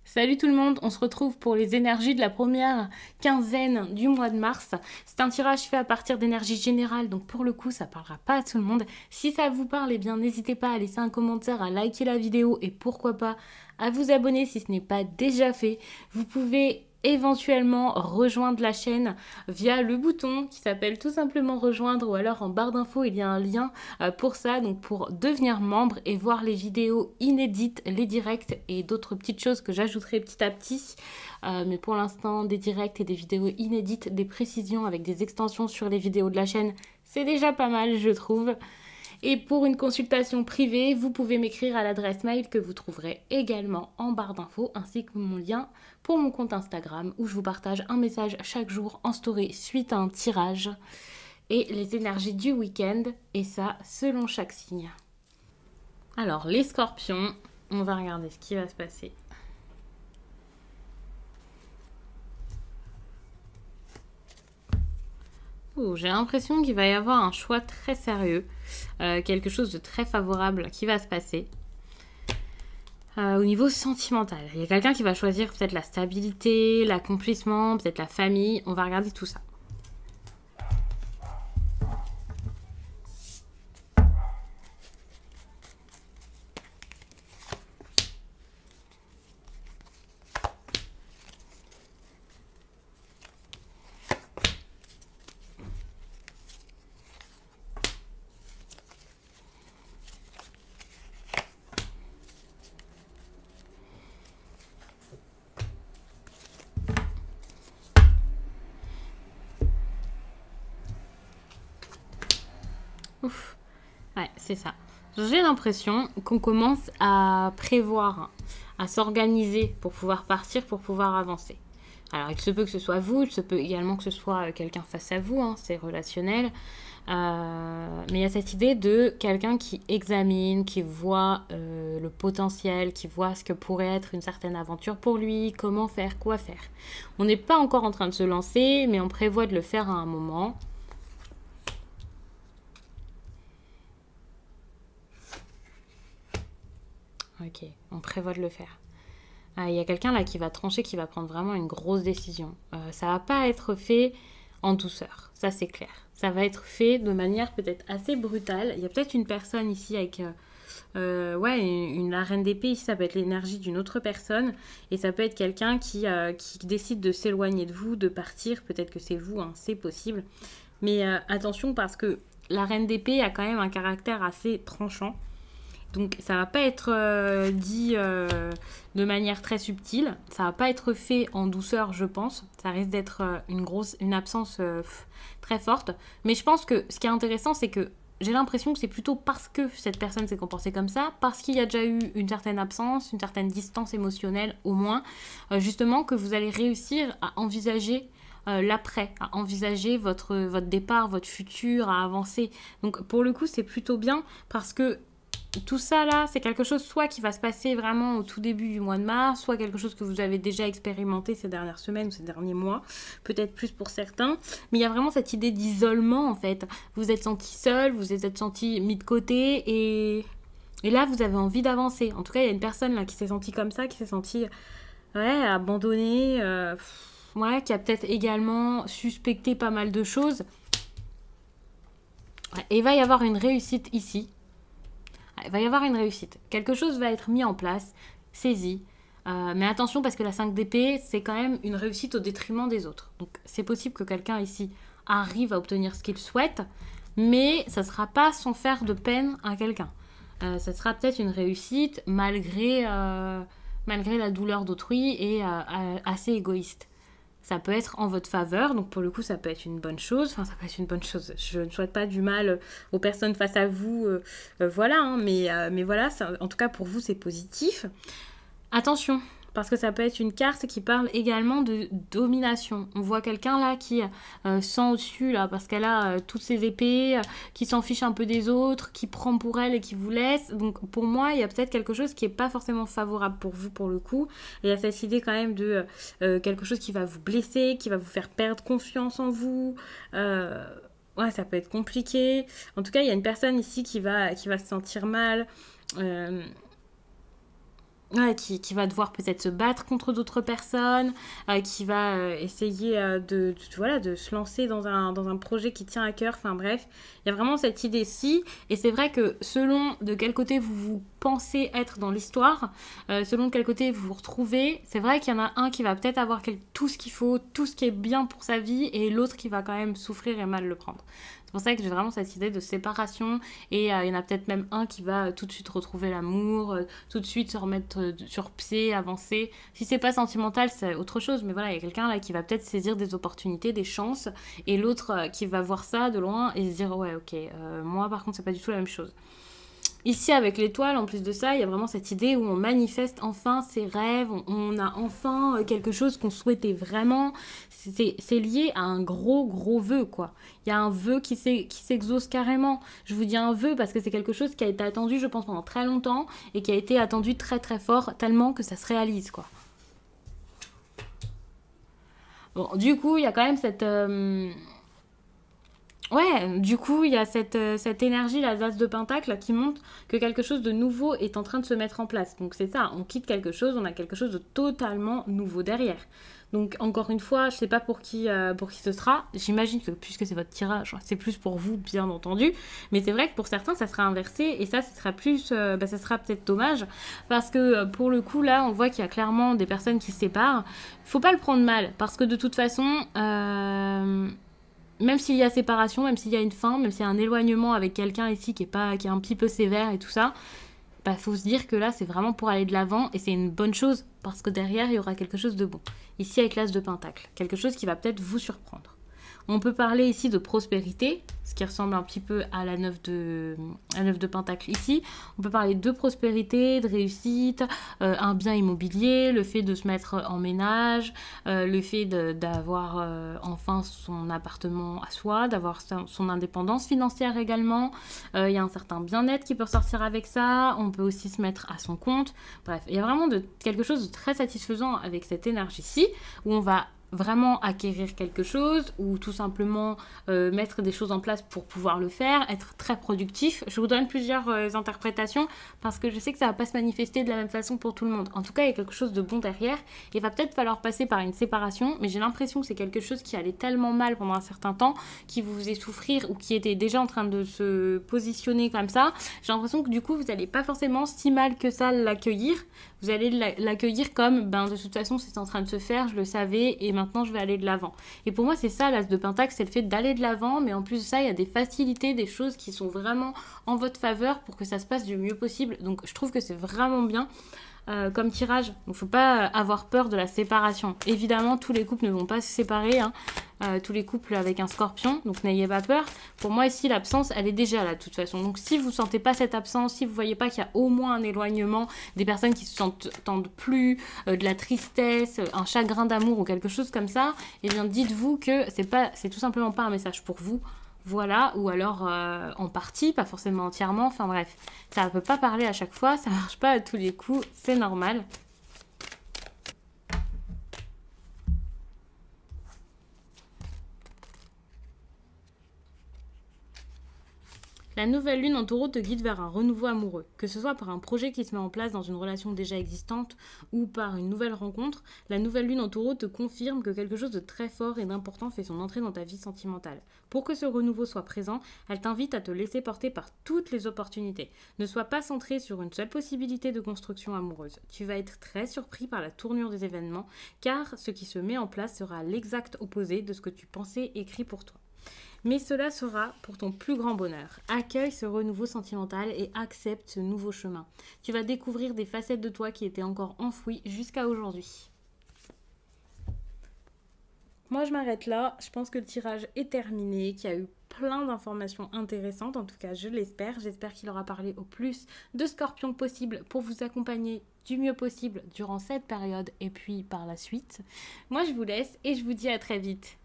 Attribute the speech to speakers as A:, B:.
A: Salut tout le monde, on se retrouve pour les énergies de la première quinzaine du mois de mars. C'est un tirage fait à partir d'énergie générale, donc pour le coup ça parlera pas à tout le monde. Si ça vous parle, eh bien n'hésitez pas à laisser un commentaire, à liker la vidéo et pourquoi pas à vous abonner si ce n'est pas déjà fait. Vous pouvez éventuellement rejoindre la chaîne via le bouton qui s'appelle tout simplement rejoindre, ou alors en barre d'infos il y a un lien pour ça, donc pour devenir membre et voir les vidéos inédites, les directs et d'autres petites choses que j'ajouterai petit à petit. Mais pour l'instant, des directs et des vidéos inédites, des précisions avec des extensions sur les vidéos de la chaîne, c'est déjà pas mal je trouve. Et pour une consultation privée, vous pouvez m'écrire à l'adresse mail que vous trouverez également en barre d'infos, ainsi que mon lien pour mon compte Instagram où je vous partage un message chaque jour en story suite à un tirage et les énergies du week-end, et ça selon chaque signe. Alors les scorpions, on va regarder ce qui va se passer. Oh, j'ai l'impression qu'il va y avoir un choix très sérieux, quelque chose de très favorable qui va se passer. Au niveau sentimental, il y a quelqu'un qui va choisir peut-être la stabilité, l'accomplissement, peut-être la famille. On va regarder tout ça. Ouf, ouais, c'est ça. J'ai l'impression qu'on commence à prévoir, à s'organiser pour pouvoir partir, pour pouvoir avancer. Alors, il se peut que ce soit vous, il se peut également que ce soit quelqu'un face à vous, hein, c'est relationnel. Mais il y a cette idée de quelqu'un qui examine, qui voit le potentiel, qui voit ce que pourrait être une certaine aventure pour lui, comment faire, quoi faire. On n'est pas encore en train de se lancer, mais on prévoit de le faire à un moment. Ok, on prévoit de le faire. Il y a quelqu'un là qui va trancher, qui va prendre vraiment une grosse décision. Ça va pas être fait en douceur, ça c'est clair. Ça va être fait de manière peut-être assez brutale. Il y a peut-être une personne ici avec la reine d'épée. Ici ça peut être l'énergie d'une autre personne. Et ça peut être quelqu'un qui décide de s'éloigner de vous, de partir. Peut-être que c'est vous, hein, c'est possible. Mais attention, parce que la reine d'épée a quand même un caractère assez tranchant. Donc ça va pas être dit de manière très subtile, ça va pas être fait en douceur je pense, ça risque d'être une absence très forte. Mais je pense que ce qui est intéressant c'est que j'ai l'impression que c'est plutôt parce que cette personne s'est comportée comme ça, parce qu'il y a déjà eu une certaine absence, une certaine distance émotionnelle au moins, justement que vous allez réussir à envisager l'après, à envisager votre départ, votre futur, à avancer. Donc pour le coup c'est plutôt bien parce que tout ça là, c'est quelque chose soit qui va se passer vraiment au tout début du mois de mars, soit quelque chose que vous avez déjà expérimenté ces dernières semaines ou ces derniers mois, peut-être plus pour certains. Mais il y a vraiment cette idée d'isolement en fait. Vous êtes senti seul, vous vous êtes senti mis de côté et là vous avez envie d'avancer. En tout cas, il y a une personne là qui s'est sentie comme ça, qui s'est sentie abandonnée, qui a peut-être également suspecté pas mal de choses. Et il va y avoir une réussite ici. Il va y avoir une réussite. Quelque chose va être mis en place, saisi. Mais attention parce que la 5 d'épée, c'est quand même une réussite au détriment des autres. Donc c'est possible que quelqu'un ici arrive à obtenir ce qu'il souhaite, mais ça ne sera pas sans faire de peine à quelqu'un. Ça sera peut-être une réussite malgré la douleur d'autrui et assez égoïste. Ça peut être en votre faveur, donc pour le coup ça peut être une bonne chose, enfin ça peut être une bonne chose, je ne souhaite pas du mal aux personnes face à vous, voilà, hein, mais voilà, ça, en tout cas pour vous c'est positif. Attention, parce que ça peut être une carte qui parle également de domination. On voit quelqu'un là qui sent au-dessus là parce qu'elle a toutes ses épées, qui s'en fiche un peu des autres, qui prend pour elle et qui vous laisse. Donc pour moi, il y a peut-être quelque chose qui n'est pas forcément favorable pour vous pour le coup. Il y a cette idée quand même de quelque chose qui va vous blesser, qui va vous faire perdre confiance en vous. Ouais, ça peut être compliqué. En tout cas, il y a une personne ici qui va se sentir mal. Ouais, qui va devoir peut-être se battre contre d'autres personnes, qui va essayer voilà, de se lancer dans un projet qui tient à cœur. Enfin bref, il y a vraiment cette idée-ci. Et c'est vrai que selon de quel côté vous vous pensez être dans l'histoire, selon de quel côté vous vous retrouvez, c'est vrai qu'il y en a un qui va peut-être avoir tout ce qu'il faut, tout ce qui est bien pour sa vie, et l'autre qui va quand même souffrir et mal le prendre. C'est pour ça que j'ai vraiment cette idée de séparation, et il y en a peut-être même un qui va tout de suite retrouver l'amour, tout de suite se remettre sur pied, avancer. Si c'est pas sentimental, c'est autre chose, mais voilà, il y a quelqu'un là qui va peut-être saisir des opportunités, des chances, et l'autre qui va voir ça de loin et se dire ouais ok, moi par contre c'est pas du tout la même chose. Ici, avec l'étoile, en plus de ça, il y a vraiment cette idée où on manifeste enfin ses rêves, on a enfin quelque chose qu'on souhaitait vraiment. C'est lié à un gros, gros vœu, quoi. Il y a un vœu qui s'exauce carrément. Je vous dis un vœu parce que c'est quelque chose qui a été attendu, je pense, pendant très longtemps et qui a été attendu très, très fort, tellement que ça se réalise, quoi. Bon, du coup, il y a quand même cette... Ouais, du coup, il y a cette énergie, la l'as de pentacle, qui montre que quelque chose de nouveau est en train de se mettre en place. Donc c'est ça, on quitte quelque chose, on a quelque chose de totalement nouveau derrière. Donc encore une fois, je sais pas pour qui ce sera. J'imagine que puisque c'est votre tirage, c'est plus pour vous, bien entendu. Mais c'est vrai que pour certains, ça sera inversé et ça, ce sera plus, ça sera peut-être dommage parce que pour le coup là, on voit qu'il y a clairement des personnes qui se séparent. Faut pas le prendre mal parce que de toute façon. Même s'il y a séparation, même s'il y a une fin, même s'il y a un éloignement avec quelqu'un ici qui est un petit peu sévère et tout ça, bah faut se dire que là c'est vraiment pour aller de l'avant et c'est une bonne chose parce que derrière il y aura quelque chose de bon. Ici avec l'as de pentacle, quelque chose qui va peut-être vous surprendre. On peut parler ici de prospérité, ce qui ressemble un petit peu à la 9 de pentacle ici. On peut parler de prospérité, de réussite, un bien immobilier, le fait de se mettre en ménage, le fait d'avoir enfin son appartement à soi, d'avoir son indépendance financière également. Il y a un certain bien-être qui peut ressortir avec ça. On peut aussi se mettre à son compte. Bref, il y a vraiment quelque chose de très satisfaisant avec cette énergie-ci, où on va vraiment acquérir quelque chose ou tout simplement mettre des choses en place pour pouvoir le faire, être très productif. Je vous donne plusieurs interprétations parce que je sais que ça va pas se manifester de la même façon pour tout le monde. En tout cas, il y a quelque chose de bon derrière. Il va peut-être falloir passer par une séparation, mais j'ai l'impression que c'est quelque chose qui allait tellement mal pendant un certain temps, qui vous faisait souffrir ou qui était déjà en train de se positionner comme ça. J'ai l'impression que du coup, vous n'allez pas forcément si mal que ça l'accueillir. Vous allez l'accueillir comme, de toute façon, c'est en train de se faire, je le savais, et maintenant, je vais aller de l'avant. Et pour moi, c'est ça, l'as de pentacle, c'est le fait d'aller de l'avant, mais en plus de ça, il y a des facilités, des choses qui sont vraiment en votre faveur pour que ça se passe du mieux possible. Donc, je trouve que c'est vraiment bien. Comme tirage. Donc, il ne faut pas avoir peur de la séparation. Évidemment, tous les couples ne vont pas se séparer. Tous les couples avec un scorpion. Donc, n'ayez pas peur. Pour moi, ici, l'absence, elle est déjà là, de toute façon. Donc, si vous ne sentez pas cette absence, si vous ne voyez pas qu'il y a au moins un éloignement, des personnes qui ne se sentent plus, de la tristesse, un chagrin d'amour ou quelque chose comme ça, eh bien, dites-vous que c'est tout simplement pas un message pour vous. Voilà, ou alors en partie, pas forcément entièrement, enfin bref, ça ne peut pas parler à chaque fois, ça marche pas à tous les coups, c'est normal. La nouvelle lune en taureau te guide vers un renouveau amoureux. Que ce soit par un projet qui se met en place dans une relation déjà existante ou par une nouvelle rencontre, la nouvelle lune en taureau te confirme que quelque chose de très fort et d'important fait son entrée dans ta vie sentimentale. Pour que ce renouveau soit présent, elle t'invite à te laisser porter par toutes les opportunités. Ne sois pas centré sur une seule possibilité de construction amoureuse. Tu vas être très surpris par la tournure des événements, car ce qui se met en place sera l'exact opposé de ce que tu pensais écrit pour toi. Mais cela sera pour ton plus grand bonheur. Accueille ce renouveau sentimental et accepte ce nouveau chemin. Tu vas découvrir des facettes de toi qui étaient encore enfouies jusqu'à aujourd'hui. Moi, je m'arrête là. Je pense que le tirage est terminé, qu'il y a eu plein d'informations intéressantes. En tout cas, je l'espère. J'espère qu'il aura parlé au plus de scorpions possible pour vous accompagner du mieux possible durant cette période et puis par la suite. Moi, je vous laisse et je vous dis à très vite.